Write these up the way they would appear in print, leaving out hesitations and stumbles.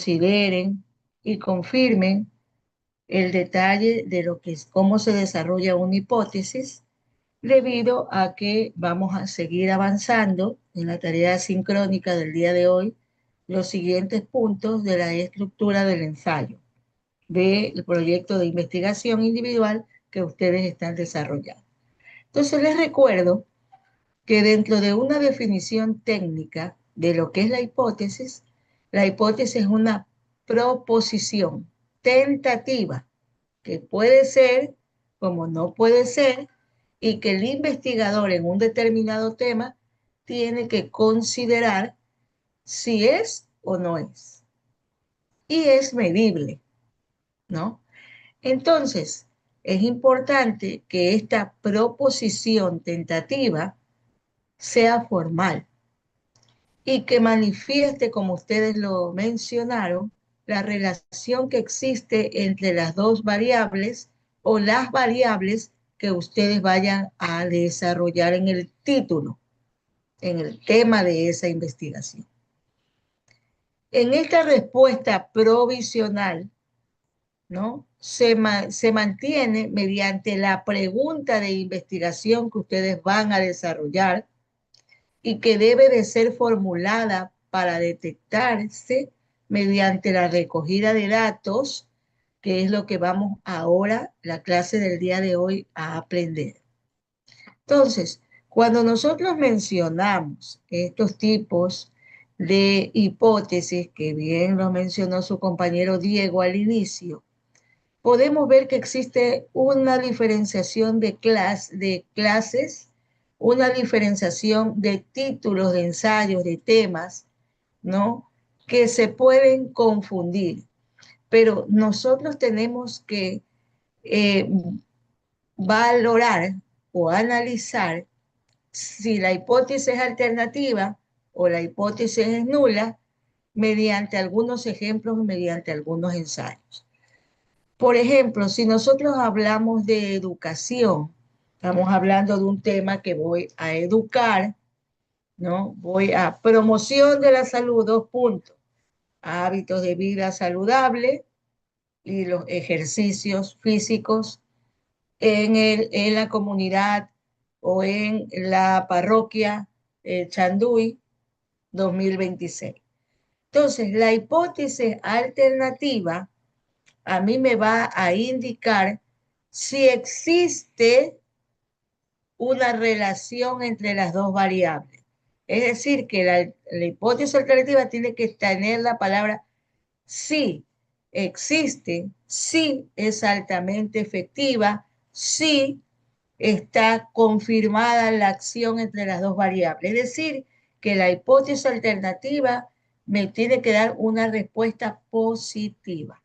consideren y confirmen el detalle de lo que es cómo se desarrolla una hipótesis, debido a que vamos a seguir avanzando en la tarea sincrónica del día de hoy, los siguientes puntos de la estructura del ensayo, del proyecto de investigación individual que ustedes están desarrollando. Entonces les recuerdo que dentro de una definición técnica de lo que es la hipótesis es una proposición tentativa que puede ser como no puede ser y que el investigador en un determinado tema tiene que considerar si es o no es. Y es medible, ¿no? Entonces, es importante que esta proposición tentativa sea formal y que manifieste, como ustedes lo mencionaron, la relación que existe entre las dos variables o las variables que ustedes vayan a desarrollar en el título, en el tema de esa investigación. En esta respuesta provisional, ¿no? Se mantiene mediante la pregunta de investigación que ustedes van a desarrollar y que debe de ser formulada para detectarse mediante la recogida de datos, que es lo que vamos ahora, la clase del día de hoy, a aprender. Entonces, cuando nosotros mencionamos estos tipos de hipótesis, que bien lo mencionó su compañero Diego al inicio, podemos ver que existe una diferenciación de clases, una diferenciación de títulos de ensayos, de temas, ¿no? Que se pueden confundir. Pero nosotros tenemos que eh, valorar o analizar si la hipótesis es alternativa o la hipótesis es nula mediante algunos ejemplos, mediante algunos ensayos. Por ejemplo, si nosotros hablamos de educación, estamos hablando de un tema que voy a educar, ¿no? Voy a promoción de la salud, 2 puntos, hábitos de vida saludable y los ejercicios físicos en la comunidad o en la parroquia Chanduy 2026. Entonces, la hipótesis alternativa a mí me va a indicar si existe una relación entre las dos variables. Es decir, que la hipótesis alternativa tiene que tener la palabra sí existe, sí es altamente efectiva, sí está confirmada la acción entre las dos variables. Es decir, que la hipótesis alternativa me tiene que dar una respuesta positiva.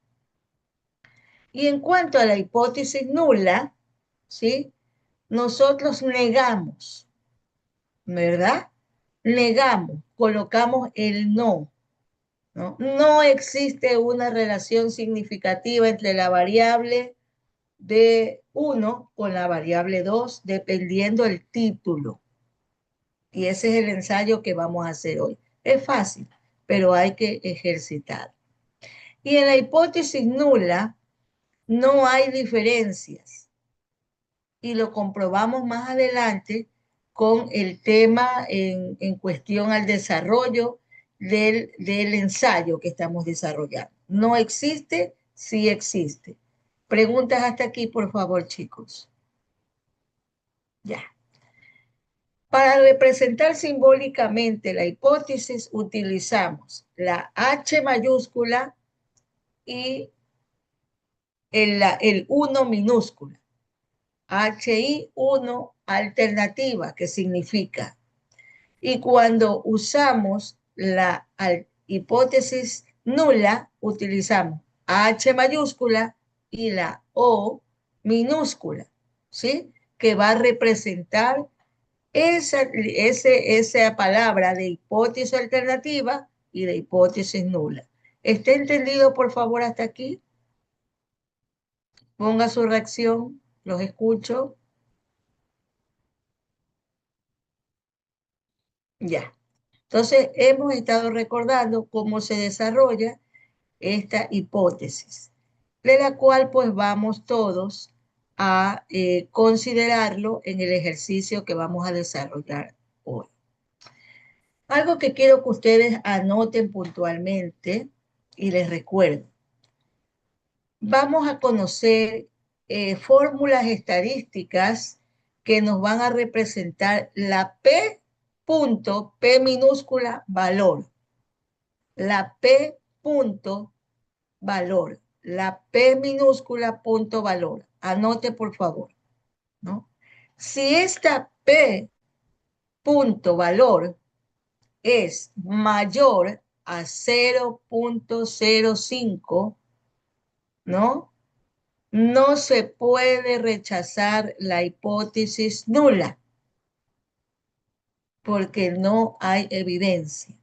Y en cuanto a la hipótesis nula, ¿sí? Nosotros negamos, ¿verdad? Negamos, colocamos el no, ¿no? No existe una relación significativa entre la variable de 1 con la variable 2, dependiendo del título. Y ese es el ensayo que vamos a hacer hoy. Es fácil, pero hay que ejercitar. Y en la hipótesis nula no hay diferencias. Y lo comprobamos más adelante con el tema en cuestión al desarrollo del ensayo que estamos desarrollando. No existe, sí existe. Preguntas hasta aquí, por favor, chicos. Ya. Para representar simbólicamente la hipótesis utilizamos la H mayúscula y el 1 minúscula. HI1 alternativa, que significa. Y cuando usamos la hipótesis nula, utilizamos H mayúscula y la O minúscula, ¿sí? Que va a representar esa palabra de hipótesis alternativa y de hipótesis nula. ¿Está entendido, por favor, hasta aquí? Ponga su reacción, los escucho. Ya. Entonces, hemos estado recordando cómo se desarrolla esta hipótesis, de la cual pues vamos todos a considerarlo en el ejercicio que vamos a desarrollar hoy. Algo que quiero que ustedes anoten puntualmente y les recuerdo. Vamos a conocer fórmulas estadísticas que nos van a representar la P punto, P minúscula, valor. La P punto, valor. La P minúscula, punto, valor. Anote, por favor, ¿no? Si esta P punto, valor es mayor a 0.05, ¿no? No se puede rechazar la hipótesis nula porque no hay evidencia.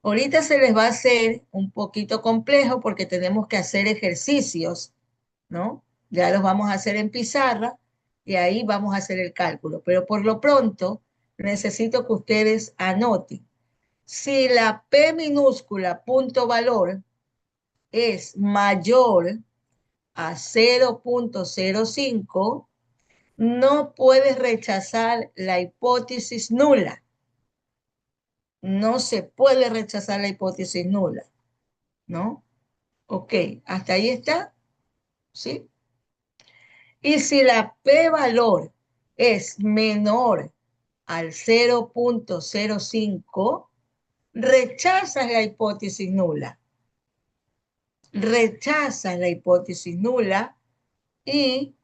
Ahorita se les va a hacer un poquito complejo porque tenemos que hacer ejercicios, ¿no? Ya los vamos a hacer en pizarra y ahí vamos a hacer el cálculo. Pero por lo pronto necesito que ustedes anoten. Si la P minúscula punto valor es mayor a 0.05, no puedes rechazar la hipótesis nula. No se puede rechazar la hipótesis nula, ¿no? Ok, hasta ahí está, ¿sí? Y si la p-valor es menor al 0.05, rechazas la hipótesis nula. Rechazas la hipótesis nula y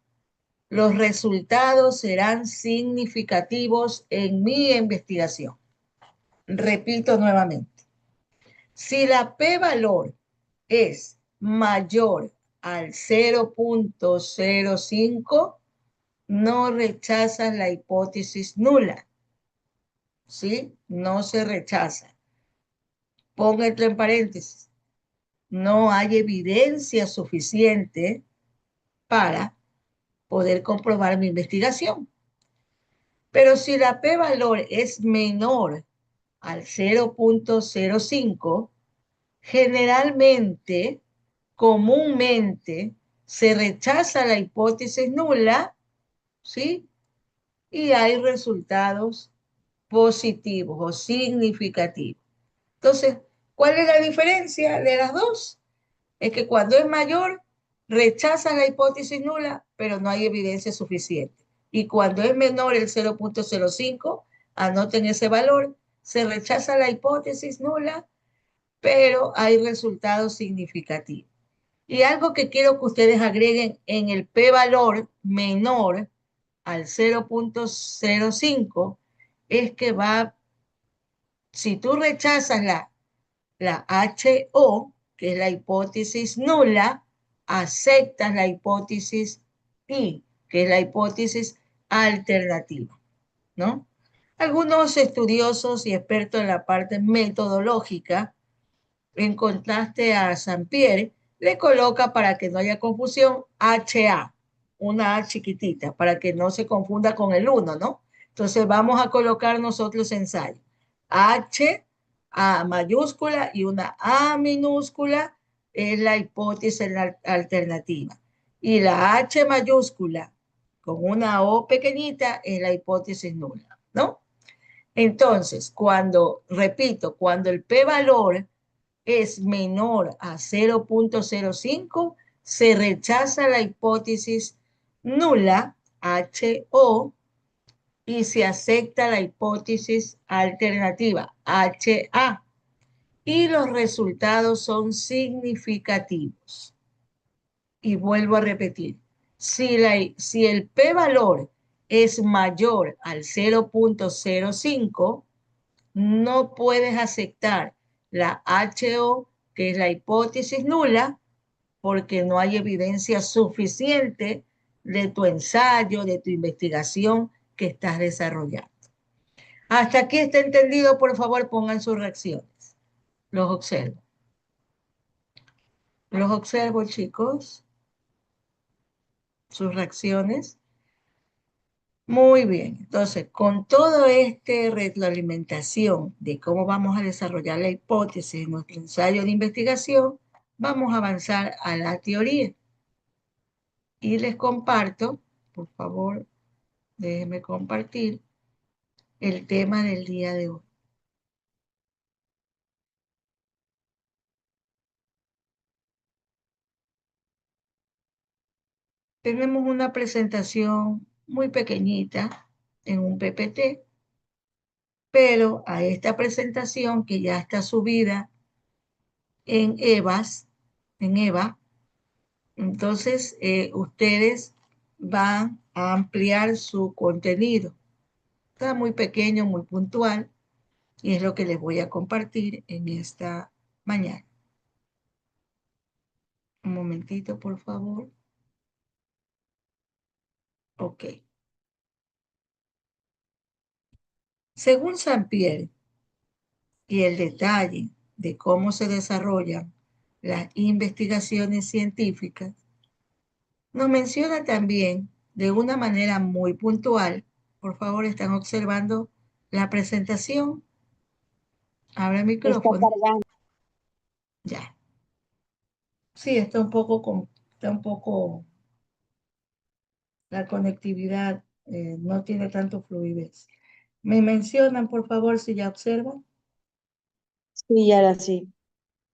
los resultados serán significativos en mi investigación. Repito nuevamente. Si la p-valor es mayor al 0.05, no rechazas la hipótesis nula. ¿Sí? No se rechaza. Póngalo en paréntesis. No hay evidencia suficiente para poder comprobar mi investigación. Pero si la p-valor es menor al 0.05, generalmente, comúnmente, se rechaza la hipótesis nula, ¿sí? Y hay resultados positivos o significativos. Entonces, ¿cuál es la diferencia de las dos? Es que cuando es mayor, rechaza la hipótesis nula, pero no hay evidencia suficiente. Y cuando es menor el 0.05, anoten ese valor, se rechaza la hipótesis nula, pero hay resultados significativos. Y algo que quiero que ustedes agreguen en el p-valor menor al 0.05 es que si tú rechazas la HO, que es la hipótesis nula, aceptas la hipótesis I, que es la hipótesis alternativa, ¿no? Algunos estudiosos y expertos en la parte metodológica, en contraste a Saint-Pierre, le coloca, para que no haya confusión, HA, una A chiquitita, para que no se confunda con el 1, ¿no? Entonces vamos a colocar nosotros ensayo. H, A mayúscula y una A minúscula es la hipótesis alternativa. Y la H mayúscula con una O pequeñita es la hipótesis nula, ¿no? Entonces, repito, cuando el p-valor es menor a 0.05, se rechaza la hipótesis nula, HO, y se acepta la hipótesis alternativa, HA, y los resultados son significativos. Y vuelvo a repetir, si el p-valor es mayor al 0.05, no puedes aceptar la HO, que es la hipótesis nula, porque no hay evidencia suficiente de tu ensayo, de tu investigación que estás desarrollando. Hasta aquí está entendido, por favor, pongan sus reacciones. Los observo. Los observo, chicos. Sus reacciones. Muy bien. Entonces, con todo este retroalimentación de cómo vamos a desarrollar la hipótesis en nuestro ensayo de investigación, vamos a avanzar a la teoría. Y les comparto, por favor, déjenme compartir el tema del día de hoy. Tenemos una presentación muy pequeñita en un PPT, pero a esta presentación que ya está subida en EVA, entonces ustedes van a ampliar su contenido. Está muy pequeño, muy puntual, y es lo que les voy a compartir en esta mañana. Un momentito, por favor. Ok. Según Sampier y el detalle de cómo se desarrollan las investigaciones científicas, nos menciona también de una manera muy puntual, por favor, están observando la presentación. Abre el Está micrófono. cargando. Ya. Sí, está un poco la conectividad no tiene tanto fluidez. ¿Me mencionan, por favor, si ya observan? Sí, ahora sí.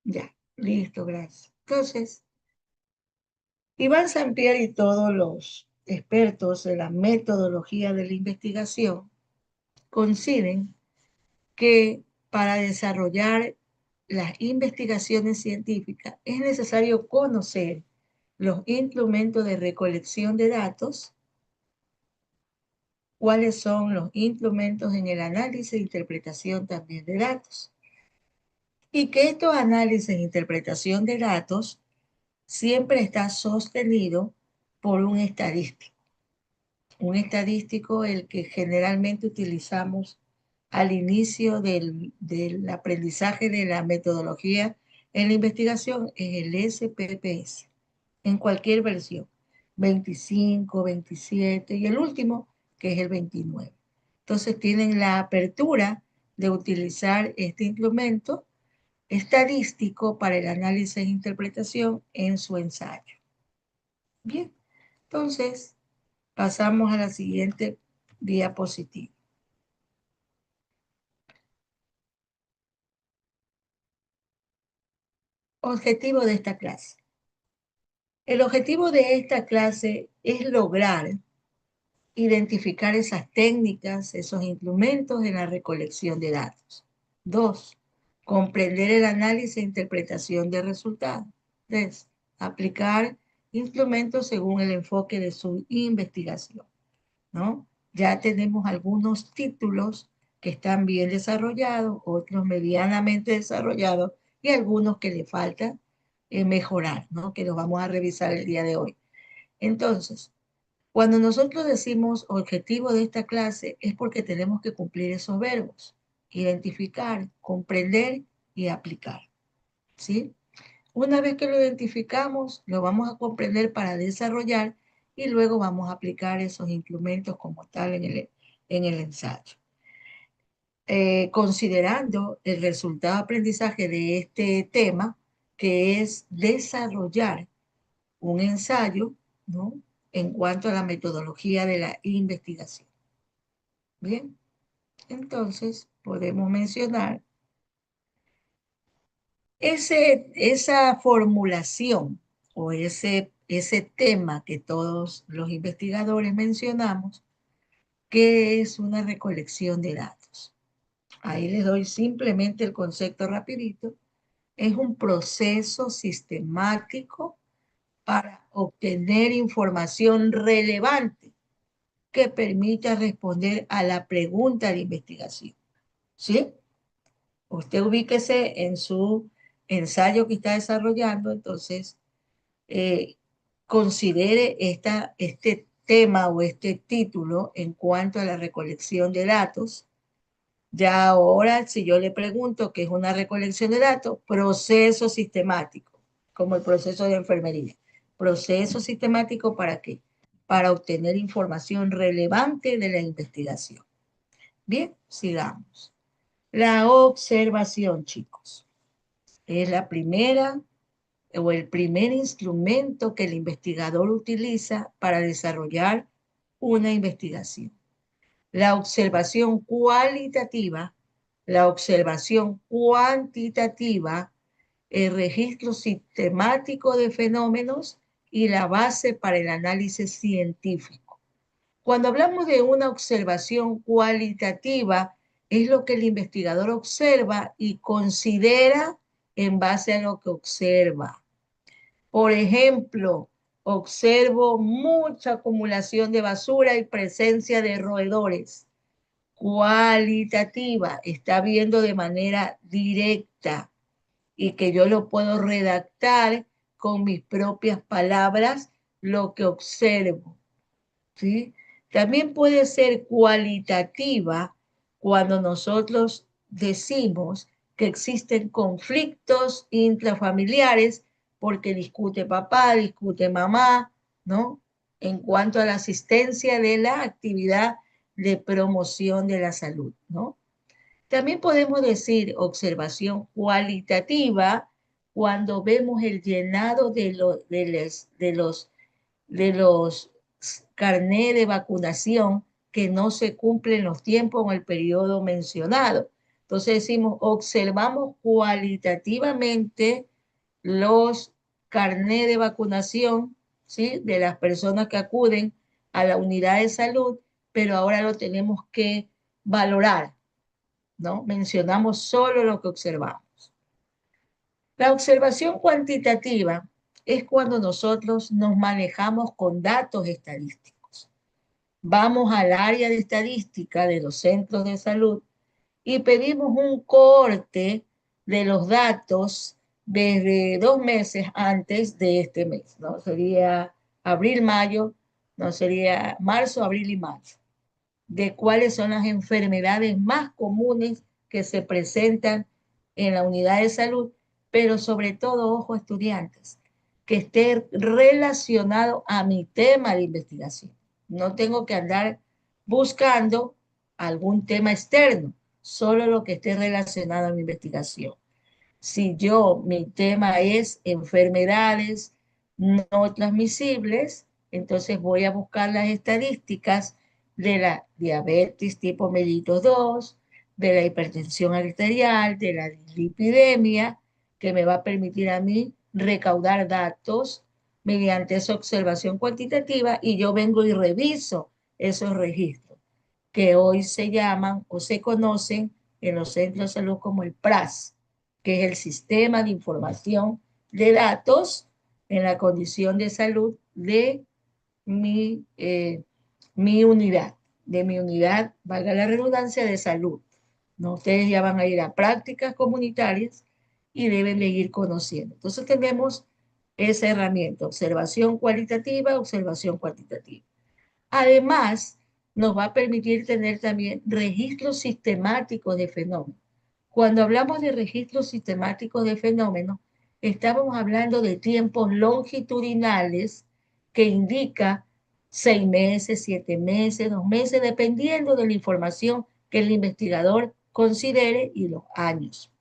Ya, listo, gracias. Entonces, Iván Sampier y todos los expertos de la metodología de la investigación coinciden que para desarrollar las investigaciones científicas es necesario conocer los instrumentos de recolección de datos, cuáles son los instrumentos en el análisis e interpretación también de datos, y que estos análisis e interpretación de datos siempre está sostenido por un estadístico el que generalmente utilizamos al inicio del aprendizaje de la metodología en la investigación es el SPPS, en cualquier versión, 25, 27 y el último que es el 29. Entonces tienen la apertura de utilizar este instrumento estadístico para el análisis e interpretación en su ensayo. Bien, entonces pasamos a la siguiente diapositiva. Objetivo de esta clase. El objetivo de esta clase es lograr identificar esas técnicas, esos instrumentos en la recolección de datos. 2. Comprender el análisis e interpretación de resultados. 3. Aplicar instrumentos según el enfoque de su investigación, ¿no? Ya tenemos algunos títulos que están bien desarrollados, otros medianamente desarrollados y algunos que le falta mejorar, ¿no? Que los vamos a revisar el día de hoy. Entonces, cuando nosotros decimos objetivo de esta clase es porque tenemos que cumplir esos verbos, identificar, comprender y aplicar, ¿sí? Una vez que lo identificamos, lo vamos a comprender para desarrollar y luego vamos a aplicar esos instrumentos como tal en el ensayo. Considerando el resultado de aprendizaje de este tema, que es desarrollar un ensayo, ¿no? En cuanto a la metodología de la investigación. Bien, entonces podemos mencionar esa formulación o ese tema que todos los investigadores mencionamos, que es una recolección de datos. Ahí les doy simplemente el concepto rapidito. Es un proceso sistemático para obtener información relevante que permita responder a la pregunta de investigación. ¿Sí? Usted ubíquese en su ensayo que está desarrollando, entonces considere este tema o este título en cuanto a la recolección de datos. Ya ahora, si yo le pregunto qué es una recolección de datos, proceso sistemático, como el proceso de enfermería. ¿Proceso sistemático para qué? Para obtener información relevante de la investigación. Bien, sigamos. La observación, chicos, es la primera o el primer instrumento que el investigador utiliza para desarrollar una investigación. La observación cualitativa, la observación cuantitativa, el registro sistemático de fenómenos y la base para el análisis científico. Cuando hablamos de una observación cualitativa, es lo que el investigador observa y considera en base a lo que observa. Por ejemplo, observo mucha acumulación de basura y presencia de roedores. Cualitativa, está viendo de manera directa y que yo lo puedo redactar con mis propias palabras lo que observo, ¿sí? También puede ser cualitativa cuando nosotros decimos que existen conflictos intrafamiliares porque discute papá, discute mamá, ¿no? En cuanto a la asistencia de la actividad de promoción de la salud, ¿no? También podemos decir observación cualitativa cuando vemos el llenado de los carnés de vacunación que no se cumplen los tiempos en el periodo mencionado. Entonces decimos, observamos cualitativamente los carnés de vacunación, ¿sí?, de las personas que acuden a la unidad de salud, pero ahora lo tenemos que valorar, ¿no? Mencionamos solo lo que observamos. La observación cuantitativa es cuando nosotros nos manejamos con datos estadísticos. Vamos al área de estadística de los centros de salud y pedimos un corte de los datos desde 2 meses antes de este mes, ¿no? Sería abril, mayo, no sería marzo, abril y mayo, de cuáles son las enfermedades más comunes que se presentan en la unidad de salud, pero sobre todo, ojo estudiantes, que esté relacionado a mi tema de investigación. No tengo que andar buscando algún tema externo, solo lo que esté relacionado a mi investigación. Si mi tema es enfermedades no transmisibles, entonces voy a buscar las estadísticas de la diabetes tipo mellitus 2, de la hipertensión arterial, de la dislipidemia, que me va a permitir a mí recaudar datos mediante esa observación cuantitativa y yo vengo y reviso esos registros, que hoy se llaman o se conocen en los centros de salud como el PRAS, que es el Sistema de Información de Datos en la condición de salud de mi unidad, valga la redundancia, de salud. ¿No? Ustedes ya van a ir a prácticas comunitarias y deben de ir conociendo. Entonces tenemos esa herramienta, observación cualitativa, observación cuantitativa. Además, nos va a permitir tener también registros sistemáticos de fenómenos. Cuando hablamos de registros sistemáticos de fenómenos, estamos hablando de tiempos longitudinales que indica 6 meses, 7 meses, 2 meses, dependiendo de la información que el investigador considere y los años.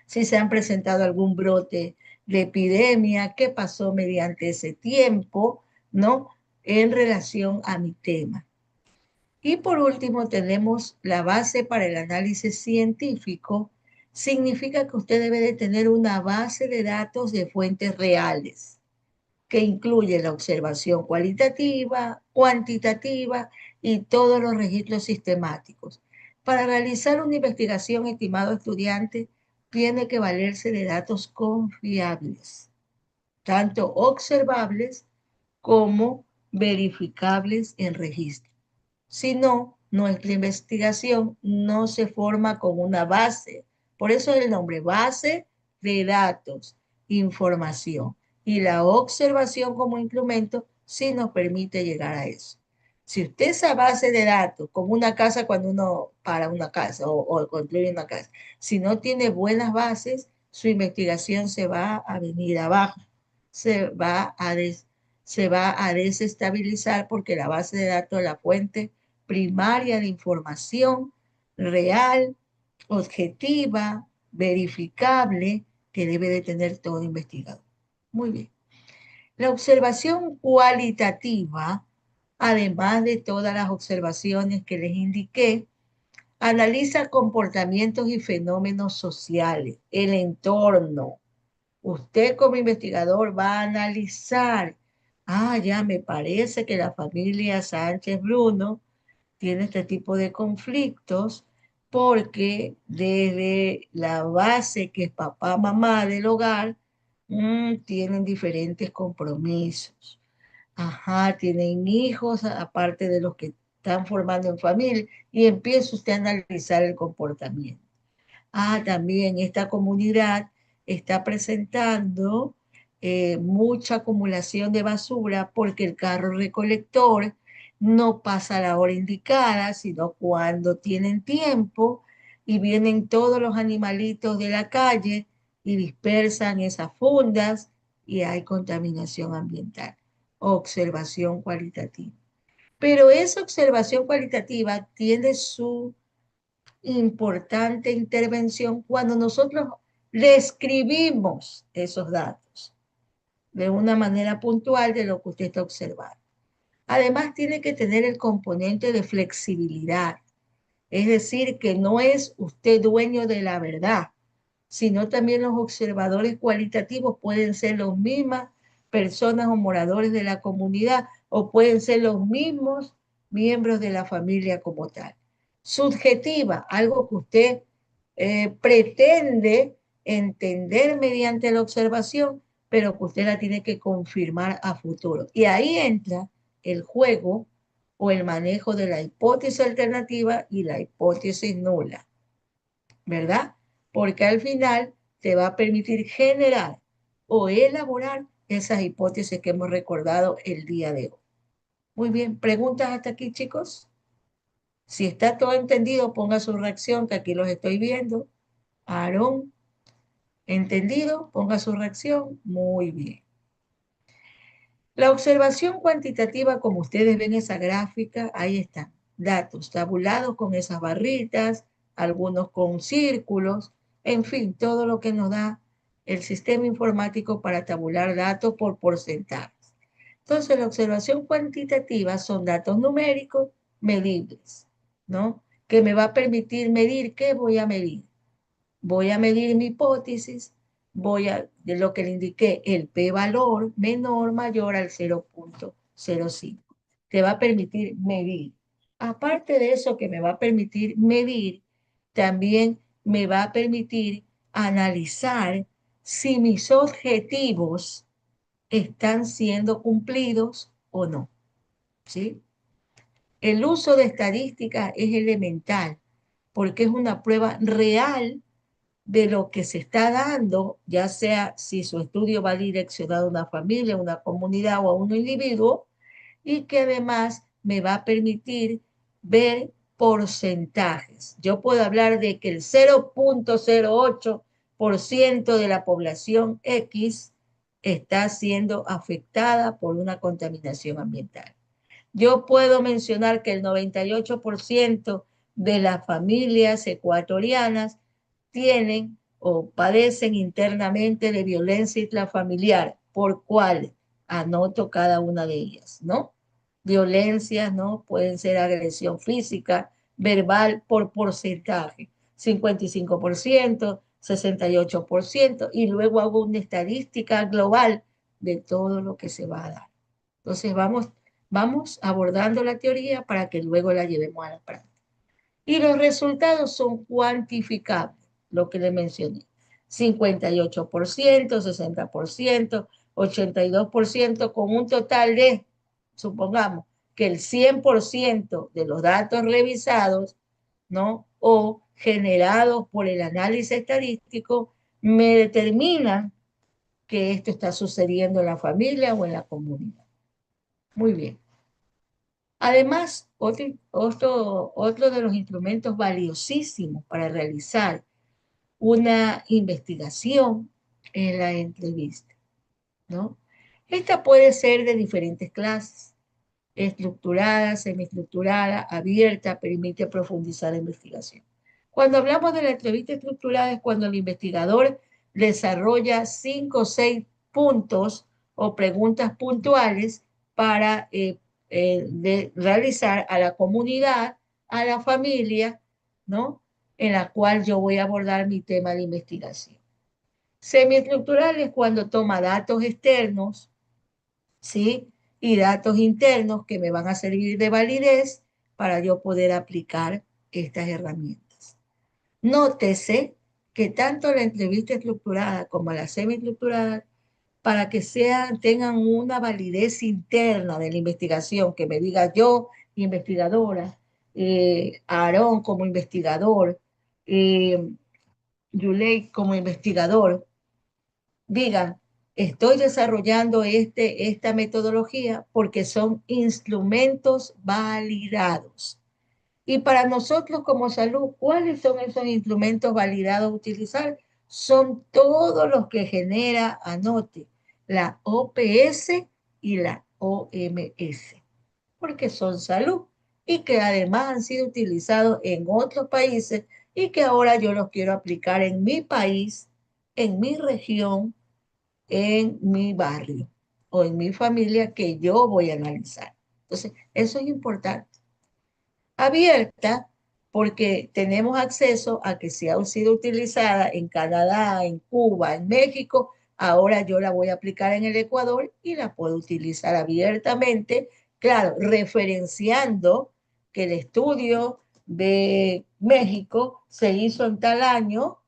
Si se han presentado algún brote de epidemia, qué pasó mediante ese tiempo, ¿no?, en relación a mi tema. Y por último tenemos la base para el análisis científico. Significa que usted debe de tener una base de datos de fuentes reales, que incluye la observación cualitativa, cuantitativa y todos los registros sistemáticos. Para realizar una investigación, estimado estudiante, tiene que valerse de datos confiables, tanto observables como verificables en registro. Si no, nuestra investigación no se forma con una base. Por eso el nombre, base de datos, información. Y la observación como instrumento sí nos permite llegar a eso. Si usted esa base de datos, como una casa cuando uno para una casa o construye una casa, si no tiene buenas bases, su investigación se va a venir abajo, se va a desestabilizar porque la base de datos, la fuente primaria de información real, objetiva, verificable, que debe de tener todo investigador. Muy bien. La observación cualitativa, además de todas las observaciones que les indiqué, analiza comportamientos y fenómenos sociales, el entorno. Usted como investigador va a analizar, ya me parece que la familia Sánchez Bruno tiene este tipo de conflictos porque desde la base que es papá, mamá del hogar, tienen diferentes compromisos. Ajá, tienen hijos aparte de los que están formando en familia y empieza usted a analizar el comportamiento. También esta comunidad está presentando mucha acumulación de basura porque el carro recolector no pasa a la hora indicada, sino cuando tienen tiempo y vienen todos los animalitos de la calle y dispersan esas fundas y hay contaminación ambiental. Observación cualitativa. Pero esa observación cualitativa tiene su importante intervención cuando nosotros describimos esos datos de una manera puntual de lo que usted está observando. Además, tiene que tener el componente de flexibilidad, es decir, que no es usted dueño de la verdad, sino también los observadores cualitativos pueden ser los mismas personas o moradores de la comunidad o pueden ser los mismos miembros de la familia como tal. Subjetiva, algo que usted pretende entender mediante la observación, pero que usted la tiene que confirmar a futuro. Y ahí entra el juego o el manejo de la hipótesis alternativa y la hipótesis nula, ¿verdad? Porque al final te va a permitir generar o elaborar esas hipótesis que hemos recordado el día de hoy. Muy bien, ¿preguntas hasta aquí, chicos? Si está todo entendido, ponga su reacción, que aquí los estoy viendo. Aarón, ¿entendido? Ponga su reacción. Muy bien. La observación cuantitativa, como ustedes ven esa gráfica, ahí están. Datos tabulados con esas barritas, algunos con círculos, en fin, todo lo que nos da el sistema informático para tabular datos por porcentajes. Entonces, la observación cuantitativa son datos numéricos medibles, ¿no? Que me va a permitir medir, ¿qué voy a medir? Voy a medir mi hipótesis, de lo que le indiqué, el p-valor menor mayor al 0.05. Te va a permitir medir. Aparte de eso que me va a permitir medir, también me va a permitir analizar si mis objetivos están siendo cumplidos o no. ¿Sí? El uso de estadísticas es elemental porque es una prueba real de lo que se está dando, ya sea si su estudio va direccionado a una familia, a una comunidad o a un individuo, y que además me va a permitir ver porcentajes. Yo puedo hablar de que el 0.08% de la población X está siendo afectada por una contaminación ambiental. Yo puedo mencionar que el 98% de las familias ecuatorianas tienen o padecen internamente de violencia intrafamiliar. ¿Por cuál? Anoto cada una de ellas, ¿no? Violencias, ¿no? Pueden ser agresión física, verbal, por porcentaje. 55%, 68%, y luego hago una estadística global de todo lo que se va a dar. Entonces vamos abordando la teoría para que luego la llevemos a la práctica. Y los resultados son cuantificables, lo que le mencioné. 58%, 60%, 82%, con un total de, supongamos, que el 100% de los datos revisados, ¿no? O generados por el análisis estadístico, me determinan que esto está sucediendo en la familia o en la comunidad. Muy bien. Además, otro de los instrumentos valiosísimos para realizar una investigación es la entrevista, ¿no? Esta puede ser de diferentes clases, estructurada, semiestructurada, abierta, permite profundizar la investigación. Cuando hablamos de la entrevista estructurada es cuando el investigador desarrolla 5 o 6 puntos o preguntas puntuales para realizar a la comunidad, a la familia, ¿no? En la cual yo voy a abordar mi tema de investigación. Semiestructural es cuando toma datos externos, ¿sí? Y datos internos que me van a servir de validez para yo poder aplicar estas herramientas. Nótese que tanto la entrevista estructurada como la semiestructurada, para que tengan una validez interna de la investigación, que me diga yo, investigadora, Aarón como investigador, eh, Yulei como investigador, digan, estoy desarrollando esta metodología porque son instrumentos validados. Y para nosotros como salud, ¿cuáles son esos instrumentos validados a utilizar? Son todos los que genera, anote, la OPS y la OMS, porque son salud y que además han sido utilizados en otros países y que ahora yo los quiero aplicar en mi país, en mi región, en mi barrio o en mi familia que yo voy a analizar. Entonces, eso es importante. Abierta porque tenemos acceso a que si ha sido utilizada en Canadá, en Cuba, en México, ahora yo la voy a aplicar en el Ecuador y la puedo utilizar abiertamente, claro, referenciando que el estudio de México se hizo en tal año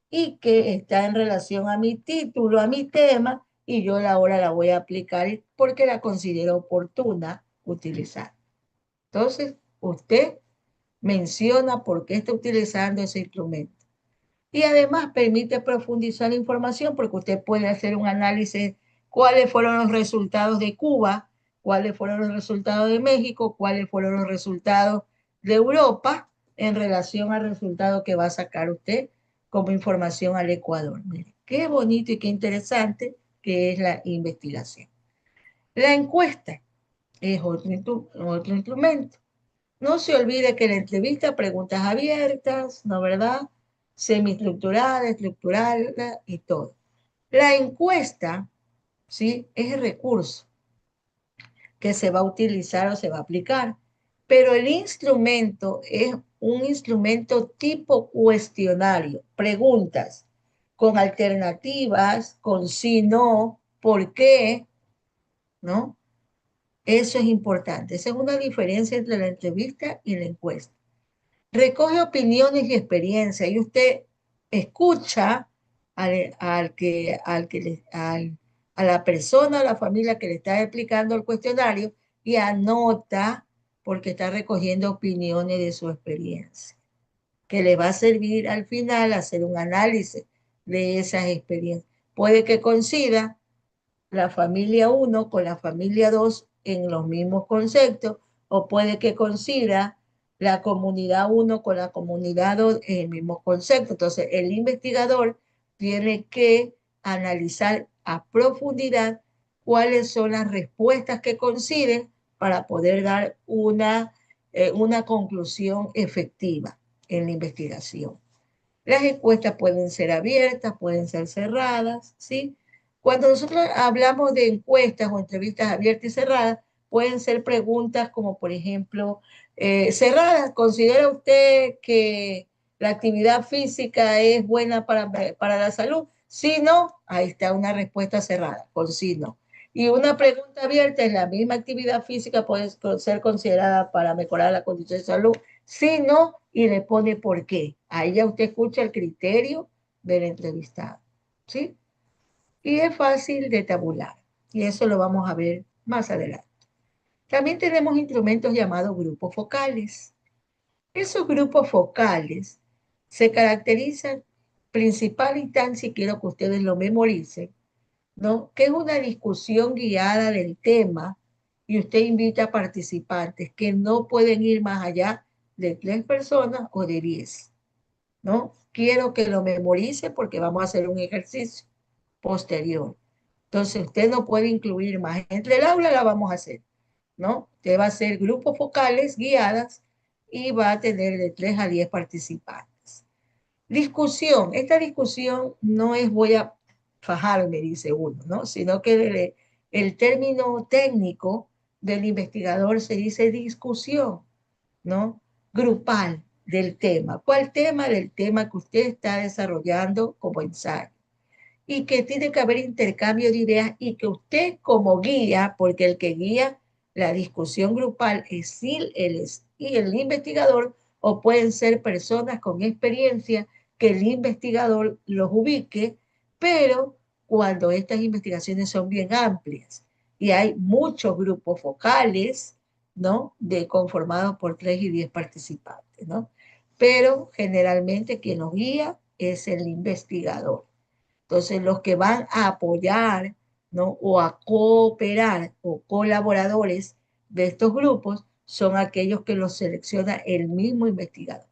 y que está en relación a mi título, a mi tema, y yo ahora la voy a aplicar porque la considero oportuna utilizar. Entonces, usted menciona por qué está utilizando ese instrumento. Y además permite profundizar la información porque usted puede hacer un análisis cuáles fueron los resultados de Cuba, cuáles fueron los resultados de México, cuáles fueron los resultados de Europa en relación al resultado que va a sacar usted como información al Ecuador. Mire, qué bonito y qué interesante que es la investigación. La encuesta es otro instrumento. No se olvide que la entrevista, preguntas abiertas, ¿no verdad? Semiestructurada, estructurada y todo. La encuesta, ¿sí? Es el recurso que se va a utilizar o se va a aplicar, pero el instrumento es un instrumento tipo cuestionario, preguntas con alternativas, con sí, no, por qué, ¿no? Eso es importante. Esa es una diferencia entre la entrevista y la encuesta. Recoge opiniones y experiencias y usted escucha a la persona, a la familia que le está explicando el cuestionario y anota porque está recogiendo opiniones de su experiencia, que le va a servir al final hacer un análisis de esas experiencias. Puede que coincida la familia 1 con la familia 2 en los mismos conceptos, o puede que coincida la comunidad 1 con la comunidad 2 en el mismo concepto. Entonces, el investigador tiene que analizar a profundidad cuáles son las respuestas que coinciden para poder dar una conclusión efectiva en la investigación. Las encuestas pueden ser abiertas, pueden ser cerradas, ¿sí? Cuando nosotros hablamos de encuestas o entrevistas abiertas y cerradas, pueden ser preguntas como, por ejemplo, cerradas. ¿Considera usted que la actividad física es buena para la salud? Si no, ahí está una respuesta cerrada, con sí, no. Y una pregunta abierta es la misma actividad física puede ser considerada para mejorar la condición de salud. Si no, y le pone por qué. Ahí ya usted escucha el criterio del entrevistado, ¿sí? Y es fácil de tabular. Y eso lo vamos a ver más adelante. También tenemos instrumentos llamados grupos focales. Esos grupos focales se caracterizan principal instancia, y quiero que ustedes lo memoricen, ¿no? Que es una discusión guiada del tema y usted invita a participantes que no pueden ir más allá de 3 personas o de 10, ¿no? Quiero que lo memorice porque vamos a hacer un ejercicio posterior. Entonces, usted no puede incluir más. Entre el aula la vamos a hacer, ¿no? Usted va a hacer grupos focales guiadas y va a tener de 3 a 10 participantes. Discusión. Esta discusión no es fajarme, dice uno, ¿no? Sino que el término técnico del investigador se dice discusión, ¿no? Grupal del tema. ¿Cuál tema? Del tema que usted está desarrollando como ensayo. Y que tiene que haber intercambio de ideas y que usted como guía, porque el que guía la discusión grupal es el investigador, o pueden ser personas con experiencia que el investigador los ubique, pero cuando estas investigaciones son bien amplias y hay muchos grupos focales, ¿no? Conformados por 3 y 10 participantes, ¿no? Pero generalmente quien los guía es el investigador. Entonces, los que van a apoyar, ¿no? O a cooperar o colaboradores de estos grupos son aquellos que los selecciona el mismo investigador.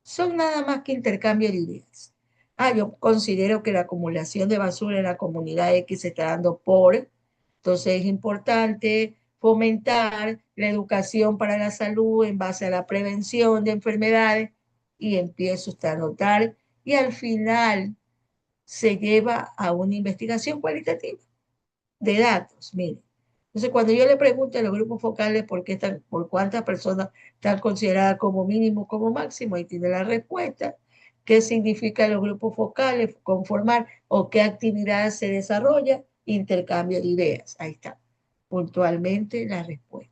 Son nada más que intercambio de ideas. Yo considero que la acumulación de basura en la comunidad X se está dando entonces es importante fomentar la educación para la salud en base a la prevención de enfermedades y empiezo usted a notar y al final se lleva a una investigación cualitativa de datos. Mire, entonces cuando yo le pregunto a los grupos focales por cuántas personas están consideradas como mínimo, como máximo, ahí tiene la respuesta. ¿Qué significan los grupos focales? Conformar o qué actividad se desarrolla, intercambio de ideas. Ahí está, puntualmente la respuesta.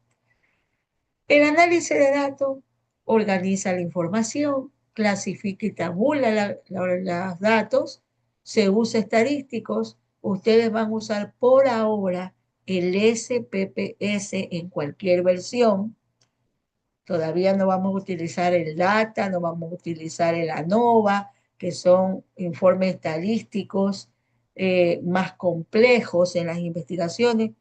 El análisis de datos organiza la información, clasifica y tabula los datos, se usa estadísticos. Ustedes van a usar por ahora el SPPS en cualquier versión. Todavía no vamos a utilizar el DATA, no vamos a utilizar el ANOVA, que son informes estadísticos más complejos en las investigaciones,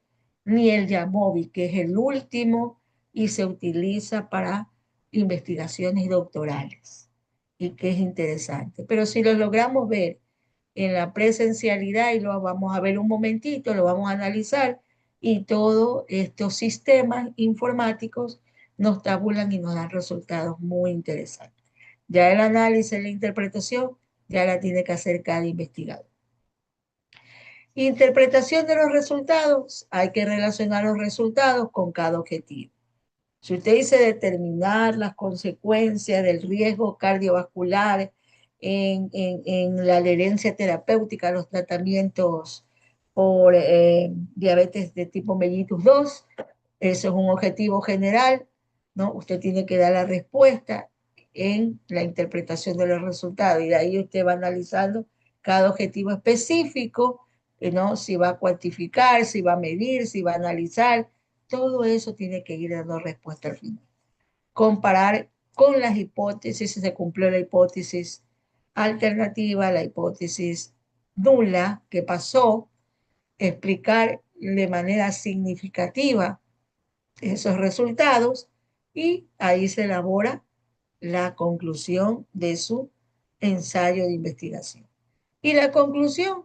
ni el YAMOVI, que es el último y se utiliza para investigaciones doctorales y que es interesante. Pero si lo logramos ver en la presencialidad y lo vamos a ver un momentito, lo vamos a analizar y todos estos sistemas informáticos nos tabulan y nos dan resultados muy interesantes. Ya el análisis, la interpretación, ya la tiene que hacer cada investigador. Interpretación de los resultados, hay que relacionar los resultados con cada objetivo. Si usted dice determinar las consecuencias del riesgo cardiovascular en la adherencia terapéutica, los tratamientos por diabetes de tipo mellitus 2, eso es un objetivo general, ¿no? Usted tiene que dar la respuesta en la interpretación de los resultados y de ahí usted va analizando cada objetivo específico, ¿no? Si va a cuantificar, si va a medir, si va a analizar, todo eso tiene que ir dando respuesta al final. Comparar con las hipótesis, si se cumplió la hipótesis alternativa, la hipótesis nula que pasó, explicar de manera significativa esos resultados y ahí se elabora la conclusión de su ensayo de investigación. Y la conclusión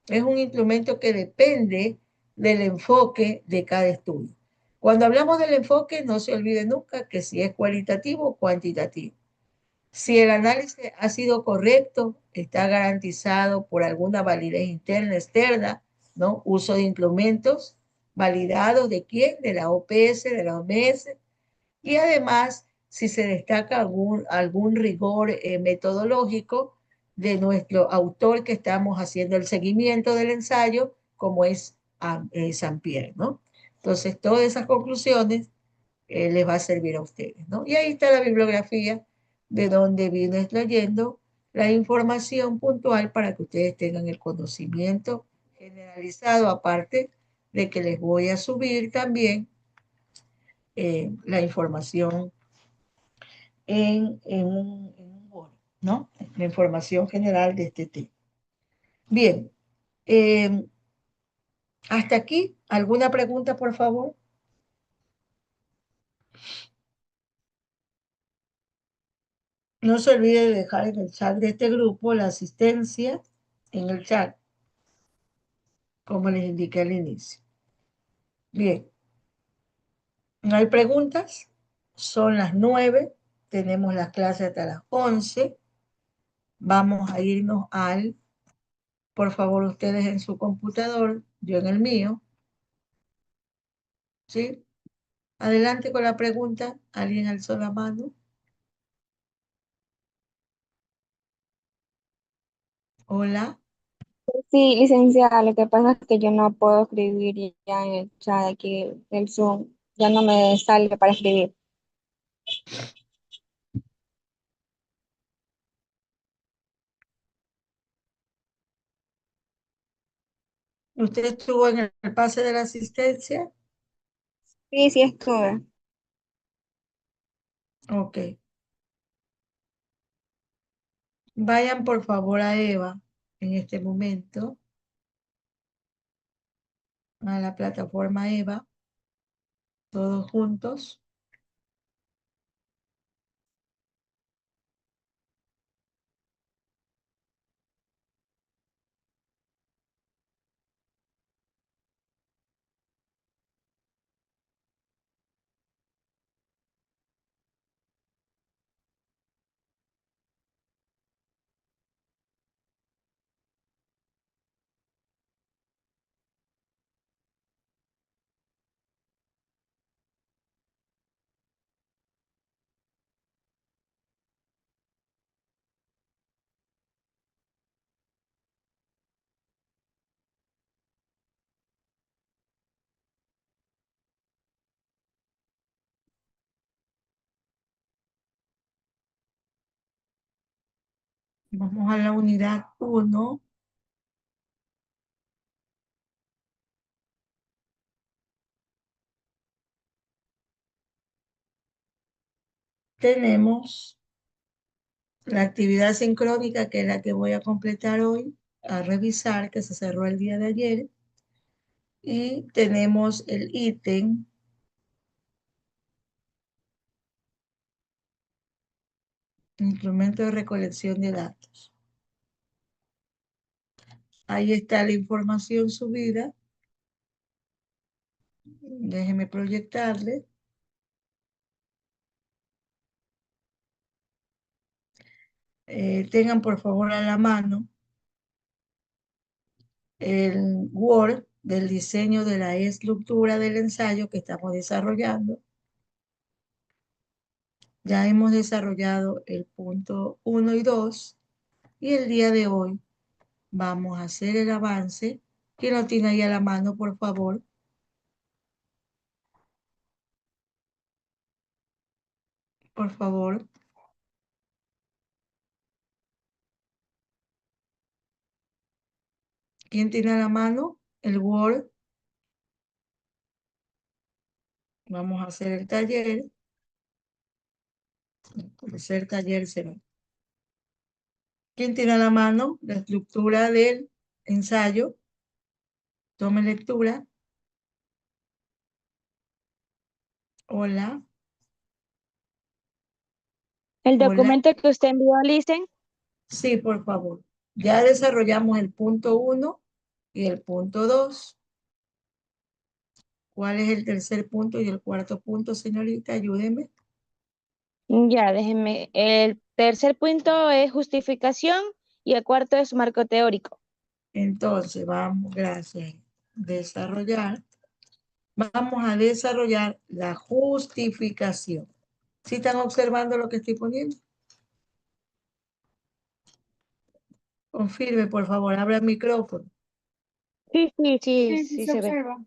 es un instrumento que depende del enfoque de cada estudio. Cuando hablamos del enfoque, no se olvide nunca que si es cualitativo o cuantitativo. Si el análisis ha sido correcto, está garantizado por alguna validez interna, externa, ¿no? Uso de instrumentos validados de quién, de la OPS, de la OMS, y además si se destaca algún rigor metodológico de nuestro autor que estamos haciendo el seguimiento del ensayo, como es Saint-Pierre, ¿no? Entonces, todas esas conclusiones les va a servir a ustedes, ¿no? Y ahí está la bibliografía de donde vino leyendo la información puntual para que ustedes tengan el conocimiento generalizado, aparte de que les voy a subir también la información en un Word, ¿no? La información general de este tema. Bien, eh, hasta aquí, ¿alguna pregunta, por favor? No se olvide de dejar en el chat de este grupo la asistencia en el chat, como les indiqué al inicio. Bien, ¿no hay preguntas? Son las 9, tenemos las clases hasta las 11. Vamos a irnos al Por favor, ustedes en su computador, yo en el mío, ¿sí? Adelante con la pregunta. ¿Alguien alzó la mano? Hola. Sí, licenciada, lo que pasa es que yo no puedo escribir ya en el chat aquí del Zoom, ya no me sale para escribir. ¿Usted estuvo en el pase de la asistencia? Sí, sí estuve. Ok. Vayan por favor a Eva en este momento, a la plataforma Eva, todos juntos. Vamos a la unidad 1. Tenemos la actividad sincrónica, que es la que voy a completar hoy, a revisar, que se cerró el día de ayer. Y tenemos el ítem instrumento de recolección de datos. Ahí está la información subida. Déjenme proyectarle. Tengan por favor a la mano el Word del diseño de la estructura del ensayo que estamos desarrollando. Ya hemos desarrollado el punto 1 y 2 y el día de hoy vamos a hacer el avance. ¿Quién lo tiene ahí a la mano, por favor? Por favor. ¿Quién tiene a la mano el Word? Vamos a hacer el taller. El tercer taller será. ¿Quién tiene a la mano la estructura del ensayo? Tome lectura. Hola, El hola. documento que usted envió, Licen, Sí, por favor. Ya desarrollamos el punto 1 y el punto 2. ¿Cuál es el tercer punto y el cuarto punto, señorita? Ayúdeme. ya, déjenme. El tercer punto es justificación y el cuarto es marco teórico. Entonces, vamos, gracias. Desarrollar. Vamos a desarrollar la justificación. ¿Sí están observando lo que estoy poniendo? Confirme, por favor, abra el micrófono. Sí, sí, sí, Sí, sí sí se se ve. observa.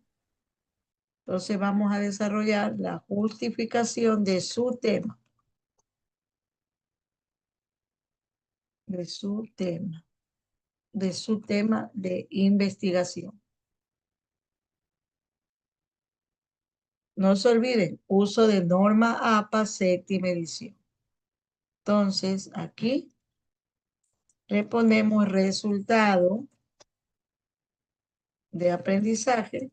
Entonces, vamos a desarrollar la justificación de su tema. De su tema. De su tema de investigación. No se olviden, uso de norma APA séptima edición. Entonces, aquí le ponemos resultado de aprendizaje,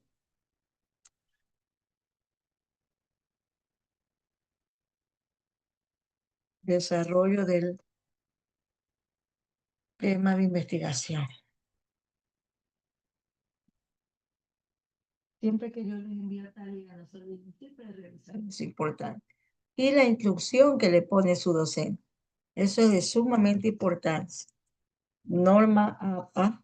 desarrollo del tema de investigación. Siempre que yo les envío tarea, no se olviden siempre de revisar. Es importante. Y la instrucción que le pone su docente. Eso es de sumamente importancia. Norma APA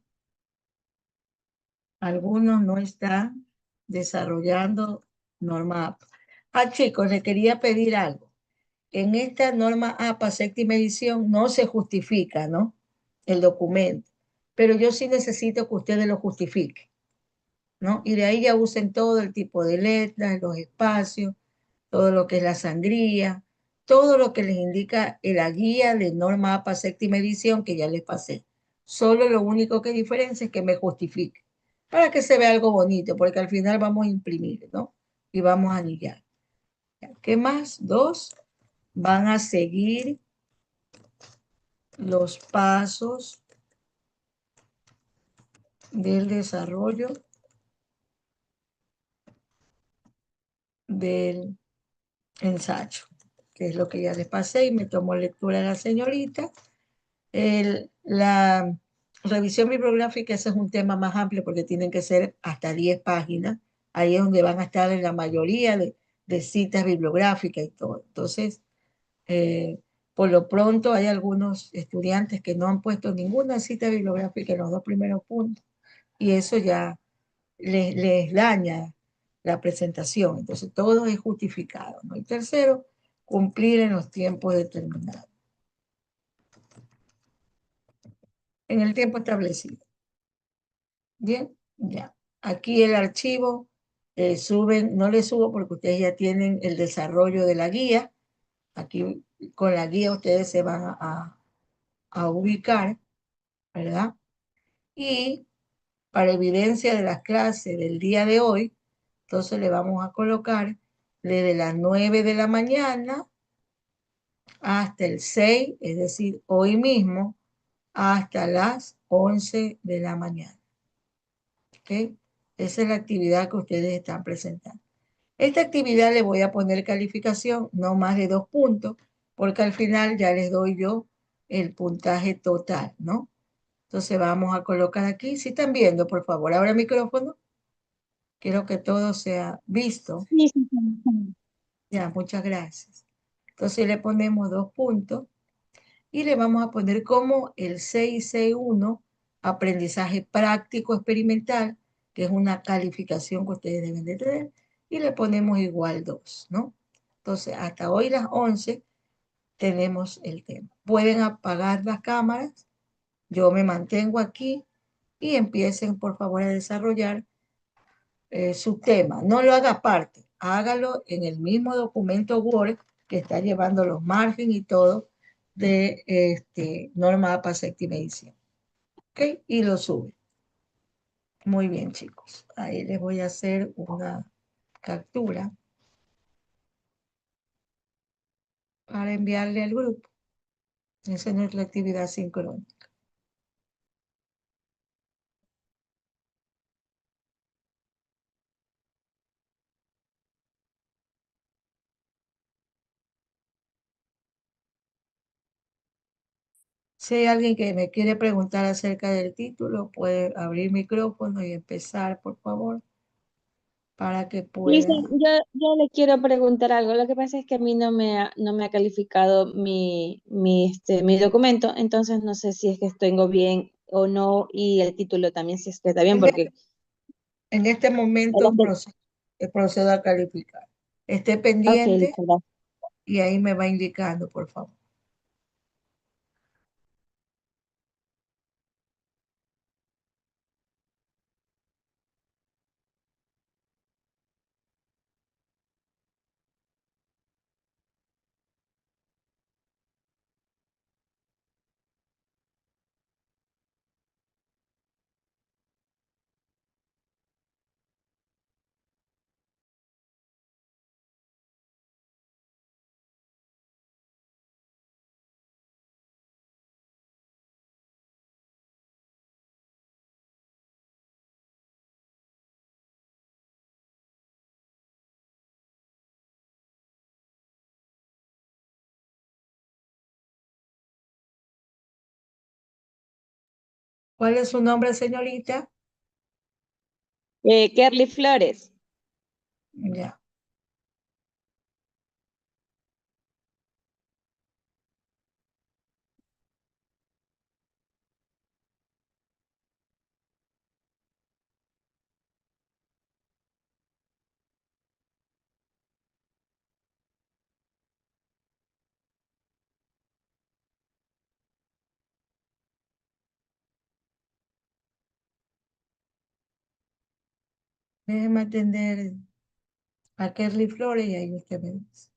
Algunos no están desarrollando norma APA. Chicos, le quería pedir algo. En esta norma APA, séptima edición, no se justifica, ¿no? El documento. Pero yo sí necesito que ustedes lo justifiquen, ¿no? Y de ahí ya usen todo el tipo de letras, los espacios, todo lo que es la sangría, todo lo que les indica en la guía de norma APA séptima edición que ya les pasé. Solo lo único que diferencia es que me justifique, para que se vea algo bonito, porque al final vamos a imprimir, ¿no? Y vamos a anillar. ¿Qué más? Dos, van a seguir los pasos del desarrollo del ensayo, que es lo que ya les pasé y me tomó lectura la señorita. La revisión bibliográfica, ese es un tema más amplio porque tienen que ser hasta 10 páginas. Ahí es donde van a estar en la mayoría de citas bibliográficas y todo. Entonces, eh, por lo pronto hay algunos estudiantes que no han puesto ninguna cita bibliográfica en los dos primeros puntos y eso ya les daña la presentación. Entonces, todo es justificado, ¿no? Y tercero, cumplir en los tiempos determinados, en el tiempo establecido. Bien, ya. Aquí el archivo, suben, no le subo porque ustedes ya tienen el desarrollo de la guía. Aquí con la guía ustedes se van a ubicar, ¿verdad? Y para evidencia de las clases del día de hoy, entonces le vamos a colocar desde las 9 de la mañana hasta el 6, es decir, hoy mismo, hasta las 11 de la mañana. ¿Ok? Esa es la actividad que ustedes están presentando. Esta actividad le voy a poner calificación, no más de 2 puntos, porque al final ya les doy yo el puntaje total, ¿no? Entonces vamos a colocar aquí, si están viendo, por favor, abra el micrófono. Quiero que todo sea visto. Sí, sí, sí, sí. Ya, muchas gracias. Entonces le ponemos 2 puntos y le vamos a poner como el 661, aprendizaje práctico experimental, que es una calificación que ustedes deben de tener, y le ponemos igual 2, ¿no? Entonces, hasta hoy las 11 tenemos el tema. Pueden apagar las cámaras, yo me mantengo aquí y empiecen, por favor, a desarrollar su tema. No lo haga aparte, hágalo en el mismo documento Word que está llevando los márgenes y todo de norma APA séptima edición. ¿Ok? Y lo sube. Muy bien, chicos. Ahí les voy a hacer una captura para enviarle al grupo. Esa es nuestra actividad sincrónica. Si hay alguien que me quiere preguntar acerca del título, puede abrir micrófono y empezar, por favor, para que Lisa, pueda. yo le quiero preguntar algo. Lo que pasa es que a mí no me ha calificado mi documento, entonces no sé si es que tengo bien o no, y el título también si es que está bien, porque En este el momento procedo a calificar. Esté ok, pendiente listo, gracias. y ahí me va indicando, por favor. ¿Cuál es su nombre, señorita? Kerly Flores. Ya. Déjeme atender a Kerly Flores y ahí usted me dice.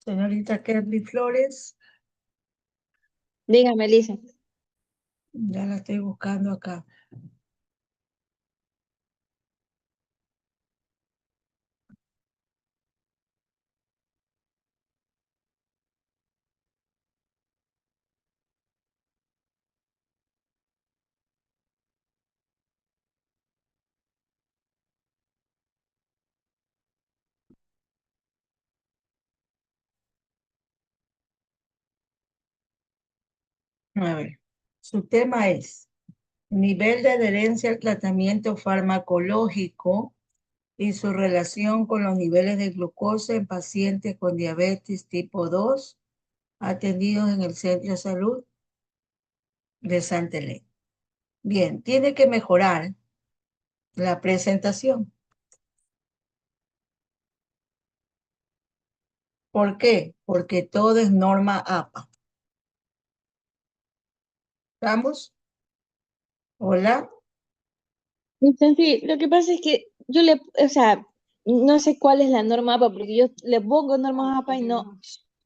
Señorita Kerly Flores, Dígame, Lisa. ya la estoy buscando acá. A ver, su tema es nivel de adherencia al tratamiento farmacológico y su relación con los niveles de glucosa en pacientes con diabetes tipo 2 atendidos en el Centro de Salud de Santa Elena. Bien, tiene que mejorar la presentación. ¿Por qué? Porque todo es norma APA. ¿Estamos? Hola. Sí, lo que pasa es que yo le, o sea, no sé cuál es la norma APA, porque yo le pongo normas APA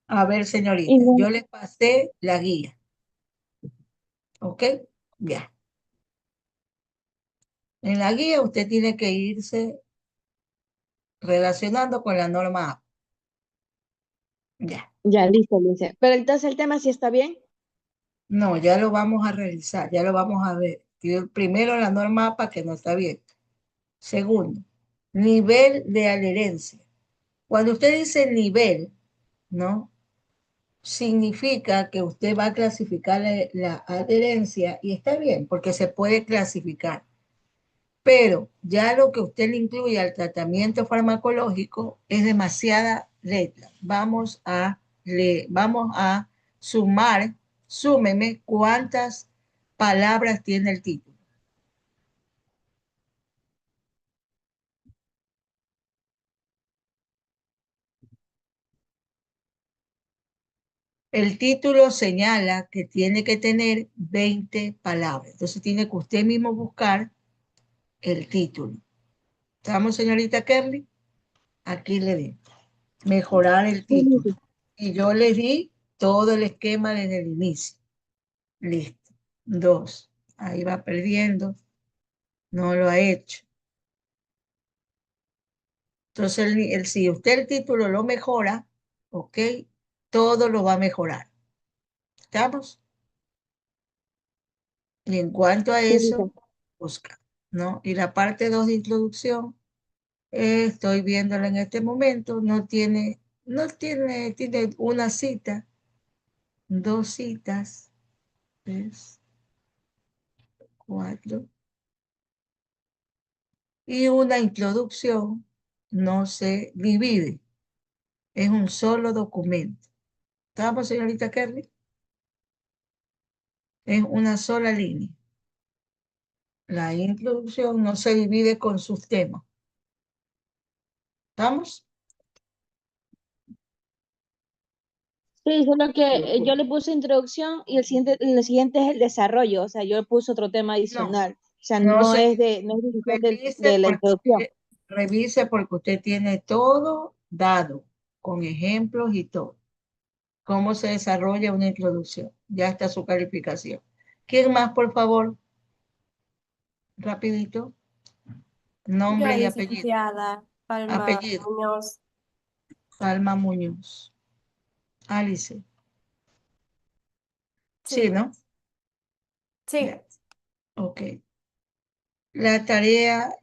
A ver, y señorita, no, yo le pasé la guía. ¿Ok? Ya. En la guía usted tiene que irse relacionando con la norma APA. Ya. ya, listo, Lisa. Pero entonces el tema sí está bien. No, ya lo vamos a revisar, ya lo vamos a ver. Primero la norma APA que no está bien. Segundo, nivel de adherencia. Cuando usted dice nivel, ¿no? Significa que usted va a clasificar la adherencia y está bien, porque se puede clasificar. Pero ya lo que usted le incluye al tratamiento farmacológico es demasiada letra. Vamos a sumar, súmeme cuántas palabras tiene el título. El título señala que tiene que tener 20 palabras. Entonces tiene que usted mismo buscar el título. ¿Estamos, señorita Kerly? Aquí le di. Mejorar el Sí, título. Lisa. Y yo le di todo el esquema desde el inicio. Listo. 2. Ahí va perdiendo. No lo ha hecho. Entonces, si usted el título lo mejora, ok, todo lo va a mejorar. ¿Estamos? Y en cuanto a Sí, Lisa. eso, busca, ¿no? Y la parte 2 de introducción, estoy viéndola en este momento, tiene una cita, dos citas, 3, 4, y una introducción no se divide, es un solo documento. ¿Estamos, señorita Kerry? Es una sola línea. La introducción no se divide con sus temas. ¿Estamos? Sí, solo que yo le puse introducción y el siguiente es el desarrollo, o sea, yo le puse otro tema No, adicional, o sea, no se no es división revise de la porque introducción. revise porque usted tiene todo dado, con ejemplos y todo. Cómo se desarrolla una introducción. Ya está su calificación. ¿Quién más, por favor? Rapidito. Yo, Nombre y apellido. licenciada Palma Apellido. Muñoz. Palma Muñoz. Alice. Sí, Sí, ¿no? sí. Ya. Ok. La tarea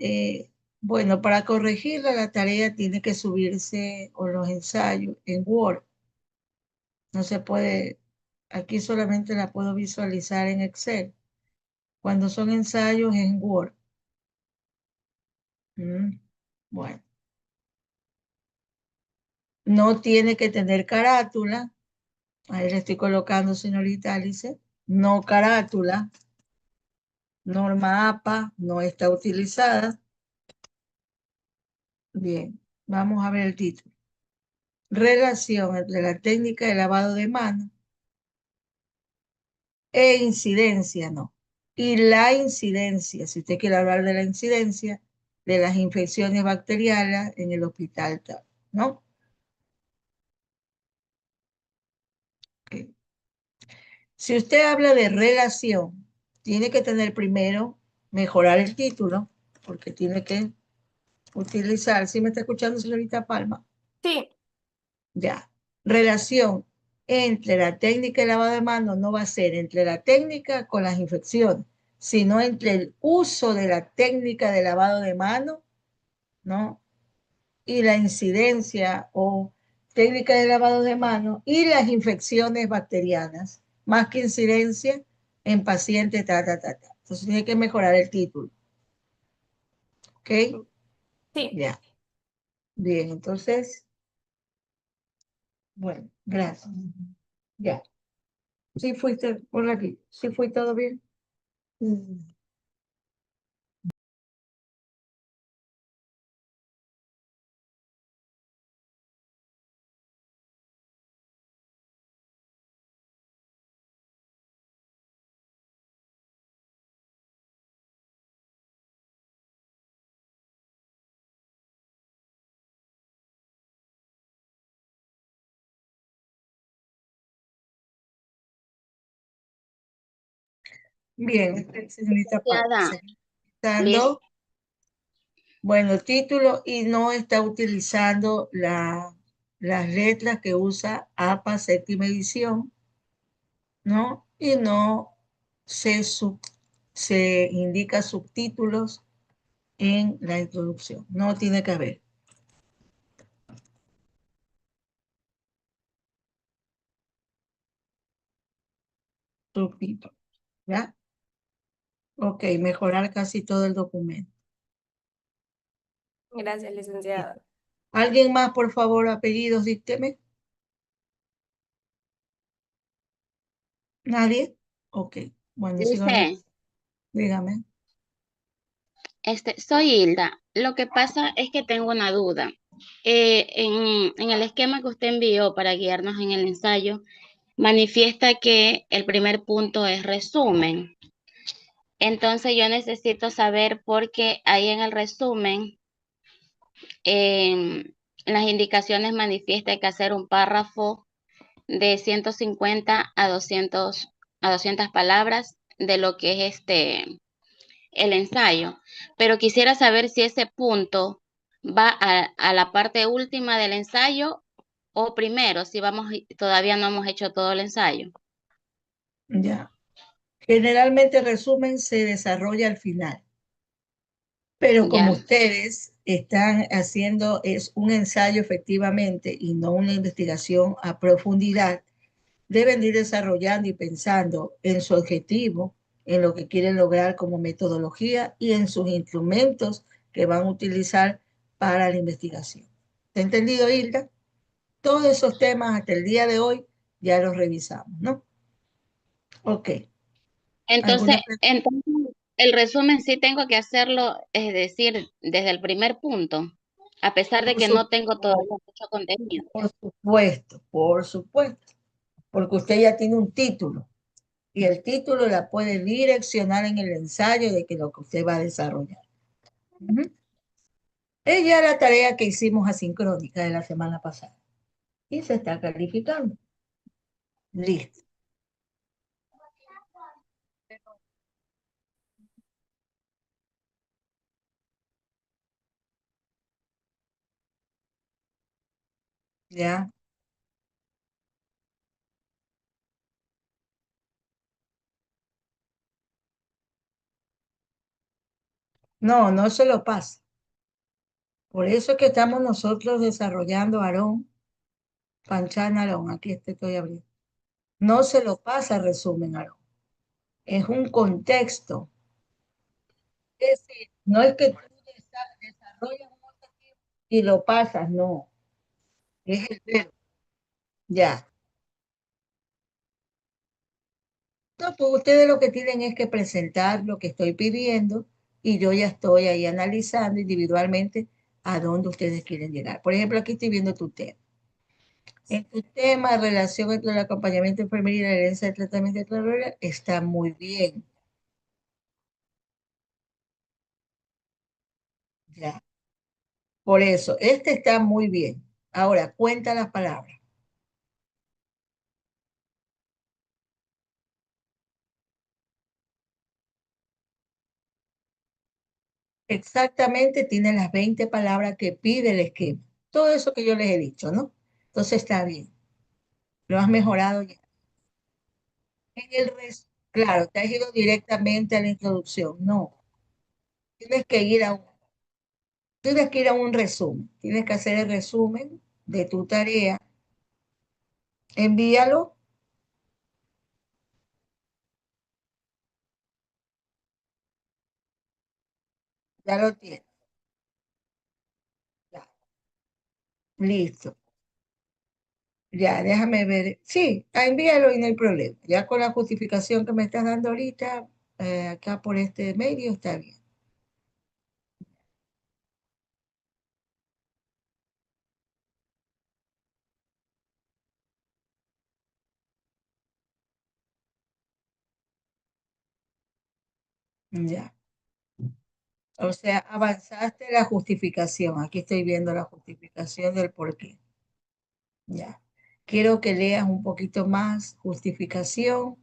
Bueno, para corregirla la tarea tiene que subirse o los ensayos en Word. No se puede, aquí solamente la puedo visualizar en Excel. Cuando son ensayos en Word. Bueno, no tiene que tener carátula. Ahí le estoy colocando, señorita Alice. No carátula. Norma APA no está utilizada. Bien, vamos a ver el título. Relación entre la técnica de lavado de manos e incidencia, no. Y la incidencia, si usted quiere hablar de la incidencia de las infecciones bacterianas en el hospital, ¿no? Okay. Si usted habla de relación, tiene que tener primero, mejorar el título, porque tiene que utilizar, ¿sí me está escuchando, señorita Palma? Sí. Ya. Relación entre la técnica de lavado de manos no va a ser entre la técnica con las infecciones, sino entre el uso de la técnica de lavado de manos, ¿no? Y la incidencia o técnica de lavado de manos y las infecciones bacterianas, más que incidencia en pacientes, Entonces tiene que mejorar el título. ¿Ok? Sí. Ya. Bien, entonces, bueno, gracias. Ya. Sí fuiste por aquí. Sí fue todo bien. Bien, señorita Pablo. Licenciada, Dando, bueno, título y no está utilizando las letras que usa APA séptima edición, ¿no? Y no se indica subtítulos en la introducción. No tiene que haber. Subtítulos, ¿ya? Ok, mejorar casi todo el documento. Gracias, licenciada. ¿Alguien más, por favor, apellidos, dícteme? ¿Nadie? Ok, bueno, sigamos. Lice, Dígame. soy Hilda. Lo que pasa es que tengo una duda. En el esquema que usted envió para guiarnos en el ensayo, manifiesta que el primer punto es resumen. Entonces yo necesito saber por qué ahí en el resumen, las indicaciones manifiesta que hacer un párrafo de 150 a 200 palabras de lo que es el ensayo, pero quisiera saber si ese punto va a la parte última del ensayo o primero, si todavía no hemos hecho todo el ensayo. Ya. Generalmente el resumen se desarrolla al final, pero como Ya, ustedes están haciendo es un ensayo efectivamente y no una investigación a profundidad, deben ir desarrollando y pensando en su objetivo, en lo que quieren lograr como metodología y en sus instrumentos que van a utilizar para la investigación. ¿Te ha entendido, Hilda? Todos esos temas hasta el día de hoy ya los revisamos, ¿no? Ok. entonces, ¿Alguna pregunta? entonces el resumen sí tengo que hacerlo, es decir, desde el primer punto, a pesar de Por que no tengo supuesto, todavía mucho contenido. por supuesto, porque usted ya tiene un título y el título la puede direccionar en el ensayo de que lo que usted va a desarrollar. Es ya la tarea que hicimos asincrónica de la semana pasada y se está calificando. Listo. Ya. No, no se lo pasa. Por eso es que estamos nosotros desarrollando Aarón, Panchan Aarón, aquí te estoy abriendo. No se lo pasa resumen, Aarón. Es un contexto. Es decir, no es que tú desarrollas un objetivo y lo pasas, no. Es el verbo. Ya. No, pues ustedes lo que tienen es que presentar lo que estoy pidiendo y yo ya estoy ahí analizando individualmente a dónde ustedes quieren llegar. Por ejemplo, aquí estoy viendo tu tema. En tu tema, relación entre el acompañamiento enfermería y la herencia del tratamiento de clorura, está muy bien. Ya. Por eso, este está muy bien. Ahora, cuenta las palabras. Exactamente tiene las 20 palabras que pide el esquema. Todo eso que yo les he dicho, ¿no? Entonces está bien. Lo has mejorado ya. Claro, te has ido directamente a la introducción. No, tienes que ir a un, tienes que ir a un resumen. Tienes que hacer el resumen de tu tarea. Envíalo, ya lo tienes. Ya, listo. Ya, déjame ver. Sí, envíalo y no hay problema. Ya con la justificación que me estás dando ahorita, acá por este medio, está bien. Ya. O sea, avanzaste la justificación. Aquí estoy viendo la justificación del porqué. Ya. Quiero que leas un poquito más justificación.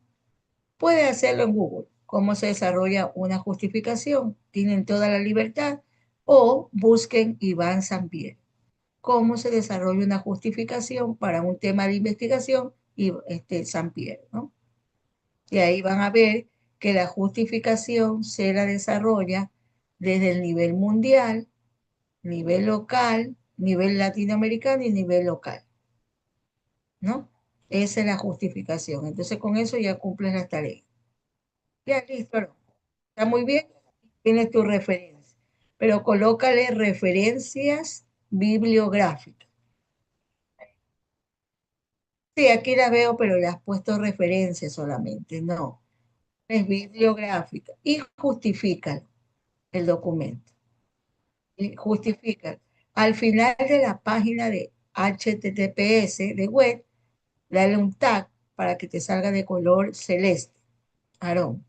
Puede hacerlo en Google. ¿Cómo se desarrolla una justificación? Tienen toda la libertad. O busquen Iván Sampier. ¿Cómo se desarrolla una justificación para un tema de investigación? Y Sampier, ¿no? Y ahí van a ver que la justificación se la desarrolla desde el nivel mundial, nivel local, nivel latinoamericano y nivel local, ¿no? Esa es la justificación. Entonces con eso ya cumples las tareas. Ya, listo, ¿no? Está muy bien, tienes tu referencia, pero colócale referencias bibliográficas. Sí, aquí la veo, pero le has puesto referencias solamente, no, es bibliográfica y justifica el documento. Y justifica. Al final de la página de HTTPS de web, dale un tag para que te salga de color celeste. Aarón,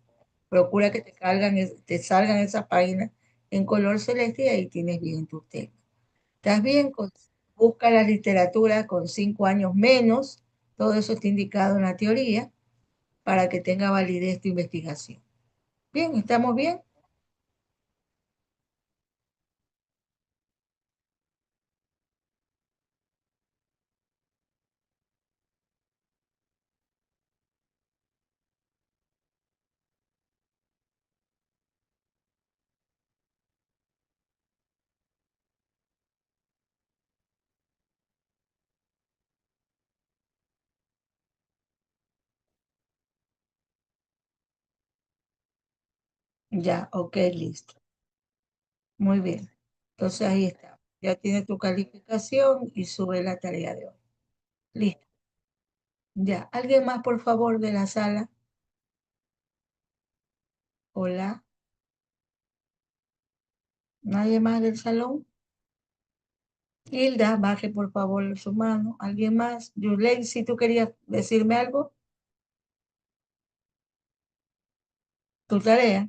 procura que te salgan esas páginas en color celeste y ahí tienes bien tu tema. ¿Estás bien? Busca la literatura con 5 años menos, todo eso está indicado en la teoría para que tenga validez tu investigación. Bien, ¿estamos bien? Ya, ok, listo. Muy bien. Entonces ahí está. Ya tienes tu calificación y sube la tarea de hoy. Listo. Ya. ¿Alguien más, por favor, de la sala? Hola. ¿Nadie más del salón? Hilda, baje por favor su mano. ¿Alguien más? Yulei, si tú querías decirme algo, tu tarea.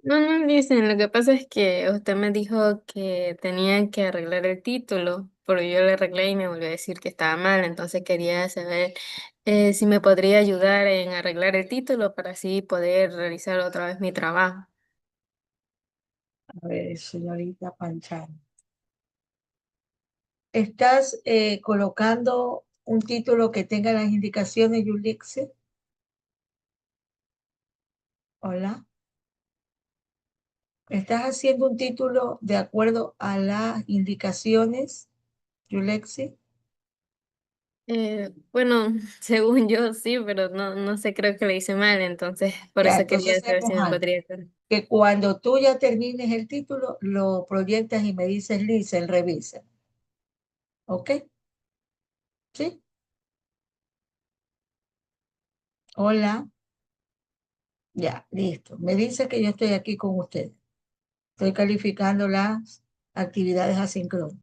No, no, dicen, lo que pasa es que usted me dijo que tenía que arreglar el título, pero yo le arreglé y me volvió a decir que estaba mal, entonces quería saber si me podría ayudar en arreglar el título para así poder realizar otra vez mi trabajo. A ver, señorita Panchán. ¿Estás colocando un título que tenga las indicaciones Yulixe? Hola. ¿Estás haciendo un título de acuerdo a las indicaciones, Yulexi? Bueno, según yo sí, pero no sé, creo que le hice mal, entonces por Ya, eso quería entonces saber si hacemos me algo. podría hacer. Que cuando tú ya termines el título, lo proyectas y me dices, Lisa, revisa. ¿Ok? ¿Sí? Hola. Ya, listo. Me dice que yo estoy aquí con ustedes. Estoy calificando las actividades asíncronas.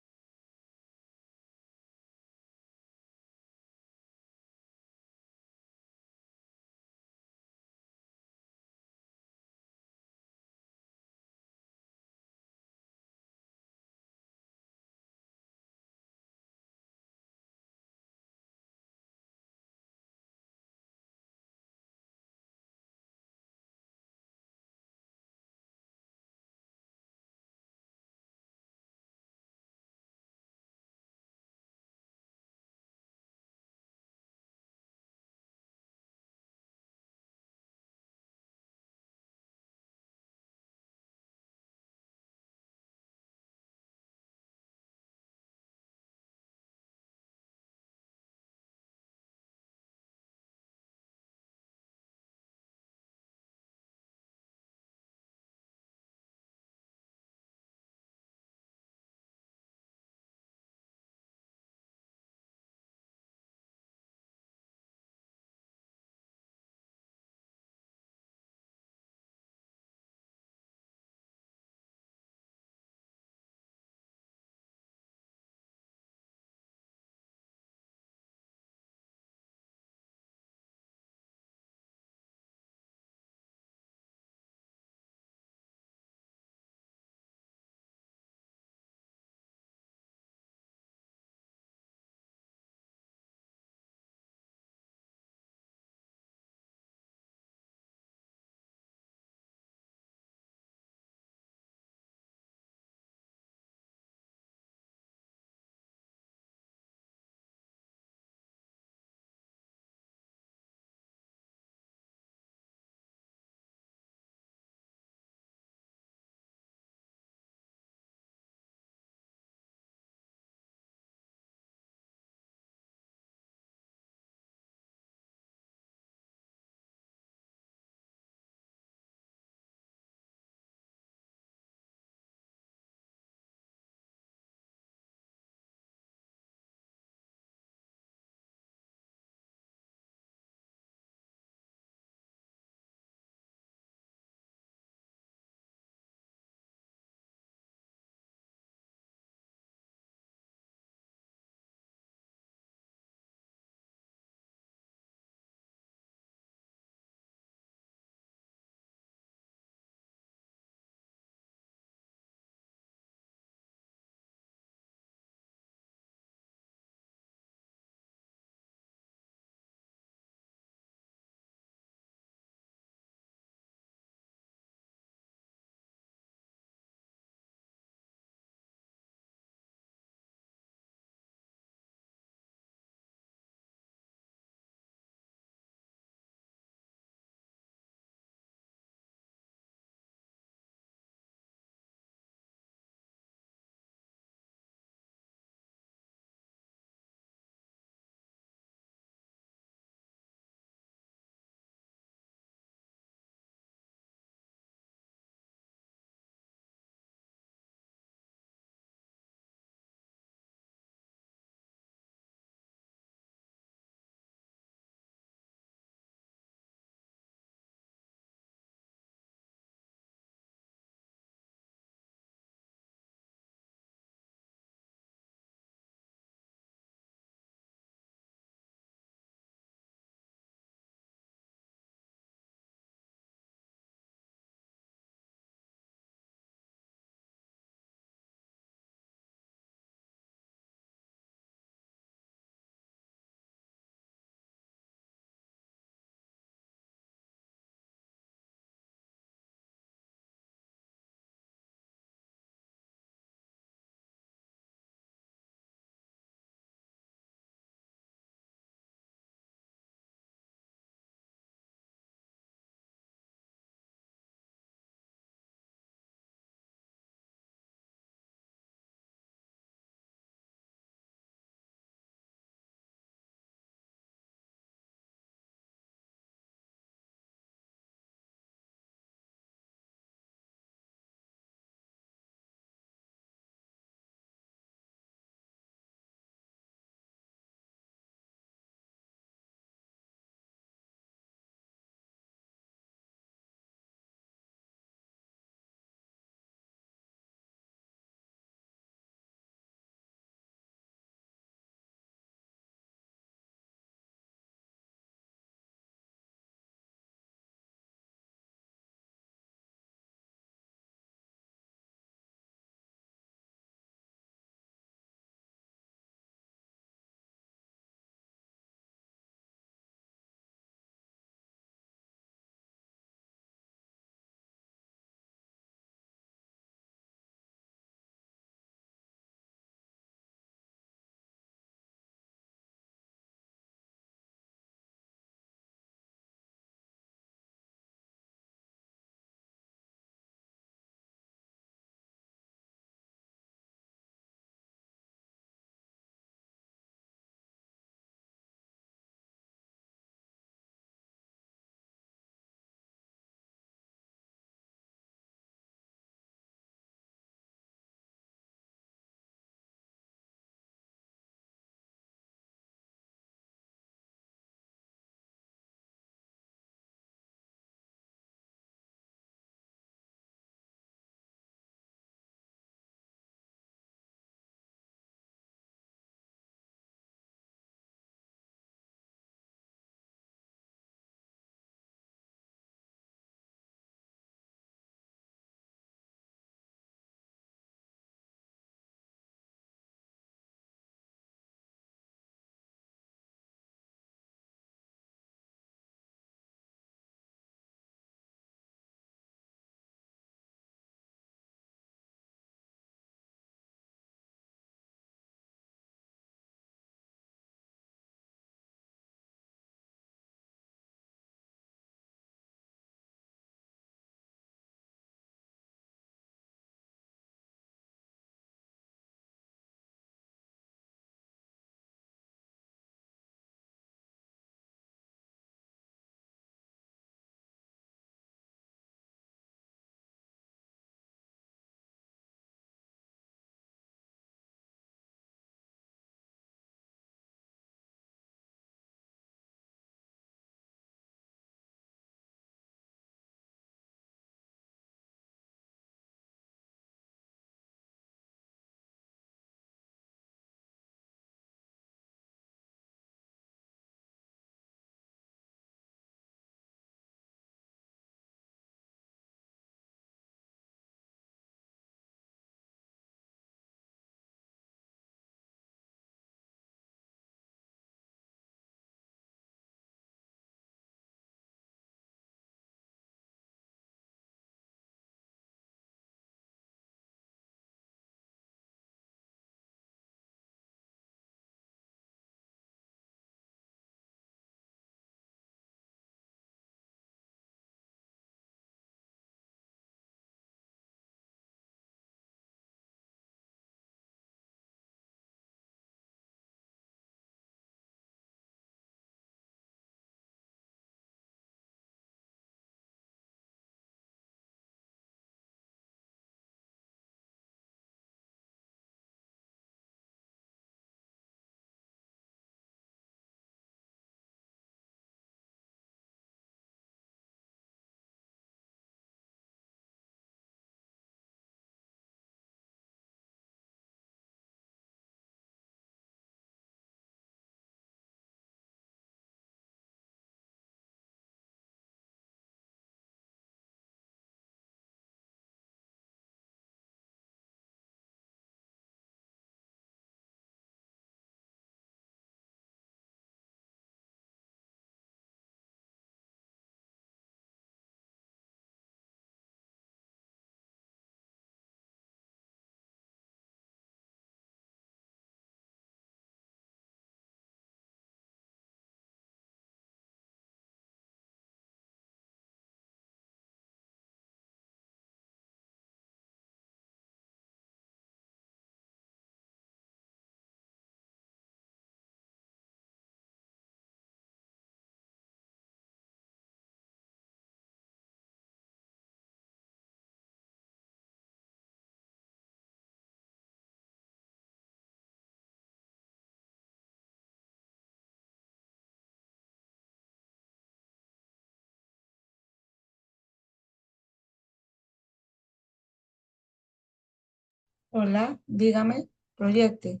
Hola, dígame, proyecte.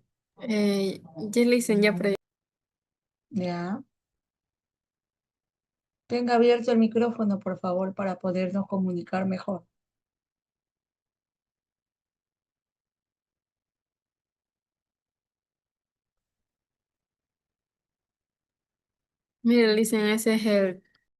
Yelitza, ya Ya. Tenga abierto el micrófono, por favor, para podernos comunicar mejor. Mire, Yelitza, ese es